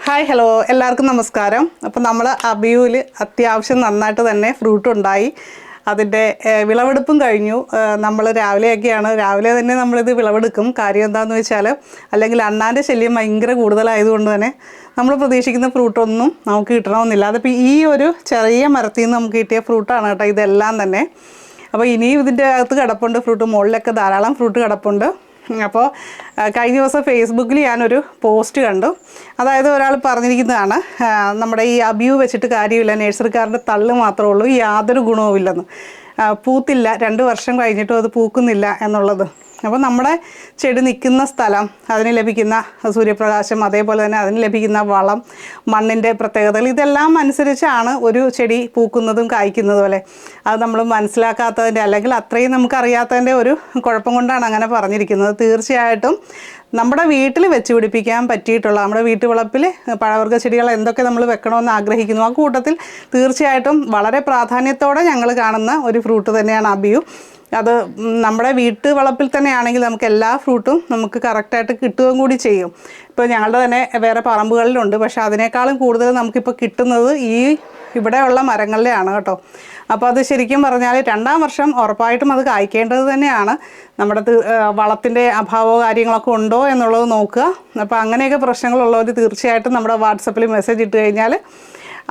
Hi hello എല്ലാവർക്കും നമസ്കാരം. അപ്പോൾ നമ്മൾ അബിയൂവിൽ അത്യാവശ്യം നന്നായിട്ട് തന്നെ ഫ്രൂട്ട് ഉണ്ടായി. അതിൻ്റെ വിളവെടുപ്പും കഴിഞ്ഞു. നമ്മൾ രാവിലെ തന്നെ നമ്മളിത് വിളവെടുക്കും. കാര്യം എന്താണെന്ന് വെച്ചാൽ അല്ലെങ്കിൽ അണ്ണാൻ്റെ ശല്യം ഭയങ്കര കൂടുതലായതുകൊണ്ട് തന്നെ നമ്മൾ പ്രതീക്ഷിക്കുന്ന ഫ്രൂട്ടൊന്നും നമുക്ക് കിട്ടണമെന്നില്ല. അതിപ്പോൾ ഈ ഒരു ചെറിയ മരത്തിൽ നിന്ന് നമുക്ക് കിട്ടിയ ഫ്രൂട്ടാണ് കേട്ടോ ഇതെല്ലാം തന്നെ. അപ്പോൾ ഇനിയും ഇതിൻ്റെ അകത്ത് കിടപ്പുണ്ട് ഫ്രൂട്ട്, മുകളിലൊക്കെ ധാരാളം ഫ്രൂട്ട് കിടപ്പുണ്ട്. അപ്പോൾ കഴിഞ്ഞ ദിവസം ഫേസ്ബുക്കിൽ ഞാനൊരു പോസ്റ്റ് കണ്ടു. അതായത് ഒരാൾ പറഞ്ഞിരിക്കുന്നതാണ്, നമ്മുടെ ഈ അബിയു വെച്ചിട്ട് കാര്യമില്ല, നഴ്സറിക്കാരുടെ തള്ള് മാത്രമേ ഉള്ളൂ, യാതൊരു ഗുണവുമില്ലെന്ന്, പൂത്തില്ല 2 വർഷം കഴിഞ്ഞിട്ടും അത് പൂക്കുന്നില്ല എന്നുള്ളത്. അപ്പോൾ നമ്മുടെ ചെടി നിൽക്കുന്ന സ്ഥലം, അതിന് ലഭിക്കുന്ന സൂര്യപ്രകാശം, അതേപോലെ തന്നെ അതിന് ലഭിക്കുന്ന വളം, മണ്ണിൻ്റെ പ്രത്യേകതകൾ, ഇതെല്ലാം അനുസരിച്ചാണ് ഒരു ചെടി പൂക്കുന്നതും കായ്ക്കുന്നതും അല്ലേ. അത് നമ്മൾ മനസ്സിലാക്കാത്തതിൻ്റെ അല്ലെങ്കിൽ അത്രയും നമുക്കറിയാത്തതിൻ്റെ ഒരു കുഴപ്പം കൊണ്ടാണ് അങ്ങനെ പറഞ്ഞിരിക്കുന്നത്. തീർച്ചയായിട്ടും നമ്മുടെ വീട്ടിൽ വെച്ച് പിടിപ്പിക്കാൻ പറ്റിയിട്ടുള്ള, നമ്മുടെ വീട്ടുവളപ്പിൽ പഴവർഗ്ഗ ചെടികൾ എന്തൊക്കെ നമ്മൾ വെക്കണമെന്ന് ആഗ്രഹിക്കുന്നു, ആ കൂട്ടത്തിൽ തീർച്ചയായിട്ടും വളരെ പ്രാധാന്യത്തോടെ ഞങ്ങൾ കാണുന്ന ഒരു ഫ്രൂട്ട് തന്നെയാണ് അബിയു. അത് നമ്മുടെ വീട്ടു വളപ്പിൽ തന്നെയാണെങ്കിൽ നമുക്ക് എല്ലാ ഫ്രൂട്ടും നമുക്ക് കറക്റ്റായിട്ട് കിട്ടുകയും കൂടി ചെയ്യും. ഇപ്പോൾ ഞങ്ങളുടെ തന്നെ വേറെ പറമ്പുകളിലുണ്ട്, പക്ഷേ അതിനേക്കാളും കൂടുതൽ നമുക്കിപ്പോൾ കിട്ടുന്നത് ഈ ഇവിടെയുള്ള മരങ്ങളിലെയാണ് കേട്ടോ. അപ്പോൾ അത് ശരിക്കും പറഞ്ഞാൽ 2-ാം വർഷം ഉറപ്പായിട്ടും അത് കായ്ക്കേണ്ടത് തന്നെയാണ്. നമ്മുടെ വളത്തിൻ്റെ അഭാവമോ കാര്യങ്ങളൊക്കെ ഉണ്ടോ എന്നുള്ളത് നോക്കുക. അപ്പോൾ അങ്ങനെയൊക്കെ പ്രശ്നങ്ങളുള്ളവർ തീർച്ചയായിട്ടും നമ്മുടെ വാട്സപ്പിൽ മെസ്സേജ് ഇട്ട് കഴിഞ്ഞാൽ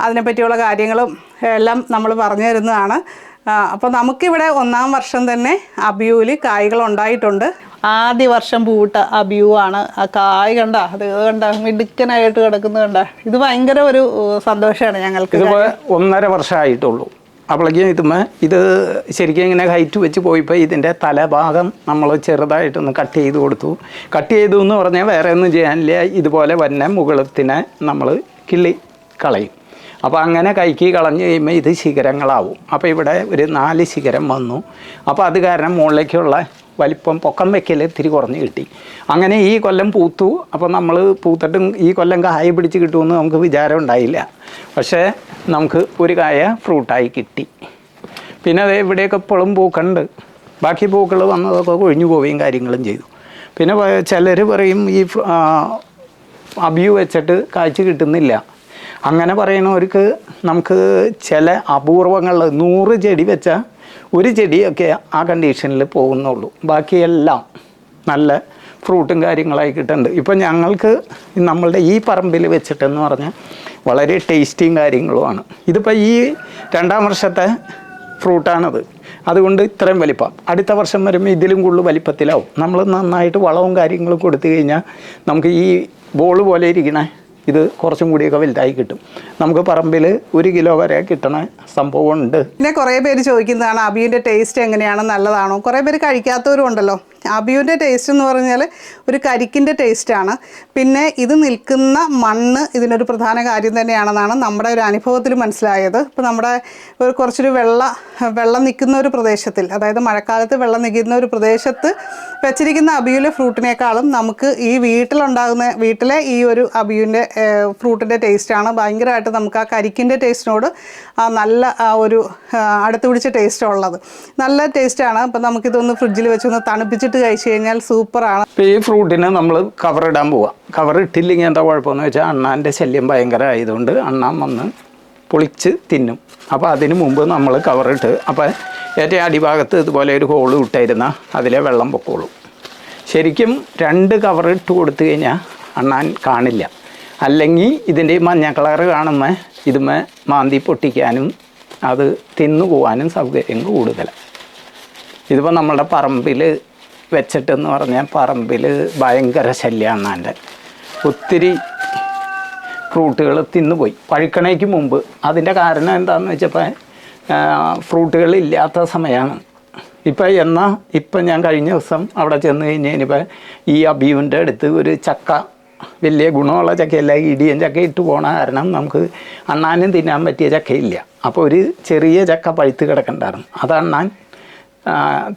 അതിനെപ്പറ്റിയുള്ള കാര്യങ്ങളും എല്ലാം നമ്മൾ പറഞ്ഞു തരുന്നതാണ്. അപ്പോൾ നമുക്കിവിടെ 1-ാം വർഷം തന്നെ അബിയൂവിൽ കായ്കൾ ഉണ്ടായിട്ടുണ്ട്. ആദ്യ വർഷം പൂവിട്ട അബിയു ആണ്. ആ കായ് അത് കണ്ട മിടുക്കനായിട്ട് കിടക്കുന്നത് കണ്ട, ഇത് ഭയങ്കര ഒരു സന്തോഷമാണ് ഞങ്ങൾക്ക്. ഇതിപ്പോൾ 1.5 വർഷമായിട്ടുള്ളൂ. അപ്പോഴേക്കും ഇത് ശരിക്കും ഇങ്ങനെ ഹൈറ്റ് വെച്ച് പോയപ്പോൾ ഇതിൻ്റെ തലഭാഗം നമ്മൾ ചെറുതായിട്ടൊന്ന് കട്ട് ചെയ്ത് കൊടുത്തു. കട്ട് ചെയ്തു എന്ന് പറഞ്ഞാൽ വേറെ ഒന്നും ചെയ്യാനില്ല, ഇതുപോലെ വന്നെ മുകളത്തിനെ നമ്മൾ കിള്ളി കളയും. അപ്പോൾ അങ്ങനെ കൈക്ക് കളഞ്ഞ് കഴിയുമ്പോൾ ഇത് ശിഖരങ്ങളാവും. അപ്പോൾ ഇവിടെ ഒരു 4 ശിഖരം വന്നു. അപ്പോൾ അത് കാരണം മുകളിലേക്കുള്ള വലിപ്പം പൊക്കം വയ്ക്കൽ ഇത്തിരി കുറഞ്ഞ് കിട്ടി. അങ്ങനെ ഈ കൊല്ലം പൂത്തു. അപ്പോൾ നമ്മൾ പൂത്തിട്ടും ഈ കൊല്ലം കായ പിടിച്ച് കിട്ടുമെന്ന് നമുക്ക് വിചാരം ഉണ്ടായില്ല. പക്ഷേ നമുക്ക് ഒരു കായ ഫ്രൂട്ടായി കിട്ടി. പിന്നെ അത് ഇവിടെയൊക്കെ ഇപ്പോഴും പൂക്കുണ്ട്. ബാക്കി പൂക്കൾ വന്നതൊക്കെ കൊഴിഞ്ഞു പോവുകയും കാര്യങ്ങളും ചെയ്തു. പിന്നെ ചിലർ പറയും ഈ അബിയു വെച്ചിട്ട് കായ്ച്ച് കിട്ടുന്നില്ല. അങ്ങനെ പറയണവർക്ക് നമുക്ക് ചില അപൂർവങ്ങളിൽ 100 ചെടി വെച്ചാൽ ഒരു ചെടിയൊക്കെ ആ കണ്ടീഷനിൽ പോകുന്നുള്ളൂ. ബാക്കിയെല്ലാം നല്ല ഫ്രൂട്ടും കാര്യങ്ങളായി കിട്ടുന്നുണ്ട്. ഇപ്പം ഞങ്ങൾക്ക് നമ്മളുടെ ഈ പറമ്പിൽ വെച്ചിട്ടെന്ന് പറഞ്ഞാൽ വളരെ ടേസ്റ്റിയും കാര്യങ്ങളുമാണ്. ഇതിപ്പോൾ ഈ 2-ാം വർഷത്തെ ഫ്രൂട്ടാണത്. അതുകൊണ്ട് ഇത്രയും വലിപ്പം. അടുത്ത വർഷം വരുമ്പോൾ ഇതിലും കൂടുതൽ വലിപ്പത്തിലാവും. നമ്മൾ നന്നായിട്ട് വളവും കാര്യങ്ങളും കൊടുത്തു കഴിഞ്ഞാൽ നമുക്ക് ഈ ബോൾ പോലെ ഇരിക്കണേ ഇത് കുറച്ചും കൂടിയൊക്കെ വലുതായി കിട്ടും. നമുക്ക് പറമ്പിൽ 1 കിലോ വരെ കിട്ടണ സംഭവമുണ്ട്. പിന്നെ കുറേ പേര് ചോദിക്കുന്നതാണ് അബിയുവിൻ്റെ ടേസ്റ്റ് എങ്ങനെയാണ്, നല്ലതാണോ? കുറേ പേര് കഴിക്കാത്തവരും ഉണ്ടല്ലോ. അബിയുവിൻ്റെ ടേസ്റ്റ് എന്ന് പറഞ്ഞാൽ ഒരു കരിക്കിൻ്റെ ടേസ്റ്റാണ്. പിന്നെ ഇത് നിൽക്കുന്ന മണ്ണ് ഇതിനൊരു പ്രധാന കാര്യം തന്നെയാണെന്നാണ് നമ്മുടെ ഒരു അനുഭവത്തിൽ മനസ്സിലായത്. ഇപ്പോൾ നമ്മുടെ കുറച്ചൊരു വെള്ളം നിൽക്കുന്ന ഒരു പ്രദേശത്തിൽ, അതായത് മഴക്കാലത്ത് വെള്ളം നിൽക്കുന്ന ഒരു പ്രദേശത്ത് വെച്ചിരിക്കുന്ന അബിയുവിലെ ഫ്രൂട്ടിനേക്കാളും നമുക്ക് ഈ വീട്ടിലെ ഈ ഒരു അബിയുവിൻ്റെ ഫ്രൂട്ടിൻ്റെ ടേസ്റ്റാണ് ഭയങ്കരമായിട്ട് നമുക്ക് ആ കരിക്കിൻ്റെ ടേസ്റ്റിനോട് നല്ല ഒരു അടുത്ത് പിടിച്ച ടേസ്റ്റ് ഉള്ളത്. നല്ല ടേസ്റ്റാണ്. അപ്പം നമുക്കിതൊന്ന് ഫ്രിഡ്ജിൽ വെച്ചൊന്ന് തണുപ്പിച്ചിട്ട് കഴിച്ചു കഴിഞ്ഞാൽ സൂപ്പറാണ്. ഇപ്പോൾ ഈ ഫ്രൂട്ടിന് നമ്മൾ കവറിടാൻ പോവാം. കവർ ഇട്ടില്ലെങ്കിൽ എന്താ കുഴപ്പമെന്ന് വെച്ചാൽ അണ്ണാൻ്റെ ശല്യം ഭയങ്കര ആയതുകൊണ്ട് അണ്ണാൻ വന്ന് പൊളിച്ച് തിന്നും. അപ്പോൾ അതിന് മുമ്പ് നമ്മൾ കവറിട്ട്, അപ്പോൾ ഏറ്റവും അടിഭാഗത്ത് ഇതുപോലെ ഒരു ഹോൾ ഇട്ടായിരുന്നാൽ അതിലെ വെള്ളം പൊക്കോളും. ശരിക്കും 2 കവർ ഇട്ട് കൊടുത്തു കഴിഞ്ഞാൽ അണ്ണാൻ കാണില്ല. അല്ലെങ്കിൽ ഇതിൻ്റെ മഞ്ഞ കളറ് കാണുമ്പോൾ ഇതുമേ മാന്തി പൊട്ടിക്കാനും അത് തിന്നു പോകാനും സൗകര്യം കൂടുതലാണ്. ഇതിപ്പോൾ നമ്മുടെ പറമ്പിൽ വെച്ചിട്ടെന്ന് പറഞ്ഞാൽ പറമ്പിൽ ഭയങ്കര ശല്യമാണ് അണ്ണാൻ്റെ. ഒത്തിരി ഫ്രൂട്ടുകൾ തിന്നുപോയി പഴുക്കണയ്ക്ക് മുമ്പ്. അതിൻ്റെ കാരണം എന്താണെന്ന് വെച്ചപ്പോൾ ഫ്രൂട്ടുകളില്ലാത്ത സമയമാണ്. ഇപ്പം ഞാൻ കഴിഞ്ഞ ദിവസം അവിടെ ചെന്ന് കഴിഞ്ഞപ്പോൾ ഈ അബിയുവിൻ്റെ അടുത്ത് ഒരു ചക്ക, വലിയ ഗുണമുള്ള ചക്കയല്ല, ഇടിയൻ ചക്ക ഇട്ട് പോണ കാരണം നമുക്ക് അണ്ണാനും തിന്നാൻ പറ്റിയ ചക്കയില്ല. അപ്പോൾ ഒരു ചെറിയ ചക്ക പഴുത്ത് കിടക്കണ്ടായിരുന്നു, അത് അണ്ണാൻ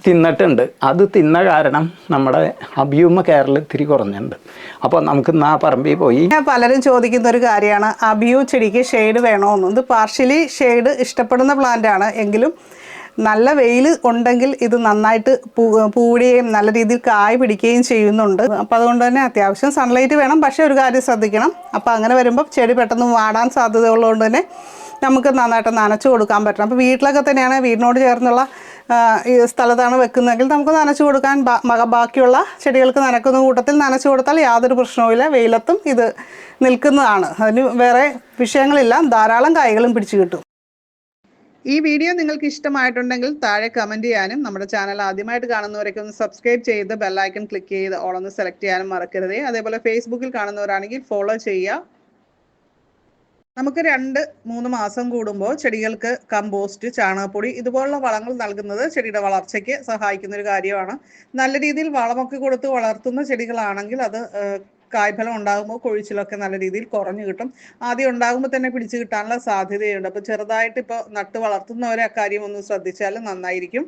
തിന്നിട്ടുണ്ട്. അത് തിന്ന കാരണം നമ്മുടെ അബിയുമ്മ കേരളം ഇത്തിരി കുറഞ്ഞിട്ടുണ്ട്. അപ്പോൾ നമുക്ക് ആ പറമ്പിൽ പോയി. പലരും ചോദിക്കുന്ന ഒരു കാര്യമാണ്, അബിയു ചെടിക്ക് ഷെയ്ഡ് വേണമെന്ന്. ഇത് പാർഷ്യലി ഷെയ്ഡ് ഇഷ്ടപ്പെടുന്ന പ്ലാന്റാണ്, എങ്കിലും നല്ല വെയിൽ ഉണ്ടെങ്കിൽ ഇത് നന്നായിട്ട് പൂവുകയും നല്ല രീതിയിൽ കായ് പിടിക്കുകയും ചെയ്യുന്നുണ്ട്. അപ്പോൾ അതുകൊണ്ട് തന്നെ അത്യാവശ്യം സൺലൈറ്റ് വേണം. പക്ഷേ ഒരു കാര്യം ശ്രദ്ധിക്കണം, അപ്പോൾ അങ്ങനെ വരുമ്പോൾ ചെടി പെട്ടെന്ന് വാടാൻ സാധ്യതയുള്ളതുകൊണ്ട് തന്നെ നമുക്ക് നന്നായിട്ട് നനച്ചു കൊടുക്കാൻ പറ്റണം. അപ്പോൾ വീട്ടിലൊക്കെ തന്നെയാണ്, വീടിനോട് ചേർന്നുള്ള ഈ സ്ഥലത്താണ് വെക്കുന്നതെങ്കിൽ നമുക്ക് നനച്ചു കൊടുക്കാൻ ബാക്കിയുള്ള ചെടികൾക്ക് നനക്കുന്ന കൂട്ടത്തിൽ നനച്ചു കൊടുത്താൽ യാതൊരു പ്രശ്നവുമില്ല. വെയിലത്തും ഇത് നിൽക്കുന്നതാണ്, അതിന് വേറെ വിഷയങ്ങളില്ല. ധാരാളം കായ്കളും പിടിച്ചു കിട്ടും. ഈ വീഡിയോ നിങ്ങൾക്ക് ഇഷ്ടമായിട്ടുണ്ടെങ്കിൽ താഴെ കമൻറ്റ് ചെയ്യാനും നമ്മുടെ ചാനൽ ആദ്യമായിട്ട് കാണുന്നവരൊക്കെ ഒന്ന് സബ്സ്ക്രൈബ് ചെയ്ത് ബെല്ലൈക്കൺ ക്ലിക്ക് ചെയ്ത് ഓളൊന്ന് സെലക്ട് ചെയ്യാനും മറക്കരുതേ. അതേപോലെ ഫേസ്ബുക്കിൽ കാണുന്നവരാണെങ്കിൽ ഫോളോ ചെയ്യുക. നമുക്ക് 2-3 മാസം കൂടുമ്പോൾ ചെടികൾക്ക് കമ്പോസ്റ്റ്, ചാണകപ്പൊടി ഇതുപോലുള്ള വളങ്ങൾ നൽകുന്നത് ചെടിയുടെ വളർച്ചയ്ക്ക് സഹായിക്കുന്ന ഒരു കാര്യമാണ്. നല്ല രീതിയിൽ വളമൊക്കെ കൊടുത്ത് വളർത്തുന്ന ചെടികളാണെങ്കിൽ അത് കായ്ഫലം ഉണ്ടാകുമ്പോൾ കൊഴിച്ചിലൊക്കെ നല്ല രീതിയിൽ കുറഞ്ഞു കിട്ടും. ആദ്യം ഉണ്ടാകുമ്പോൾ തന്നെ പിടിച്ചു കിട്ടാനുള്ള സാധ്യതയുണ്ട്. അപ്പോൾ ചെറുതായിട്ട് ഇപ്പോൾ നട്ട് വളർത്തുന്നവരെ അക്കാര്യം ഒന്ന് ശ്രദ്ധിച്ചാൽ നന്നായിരിക്കും.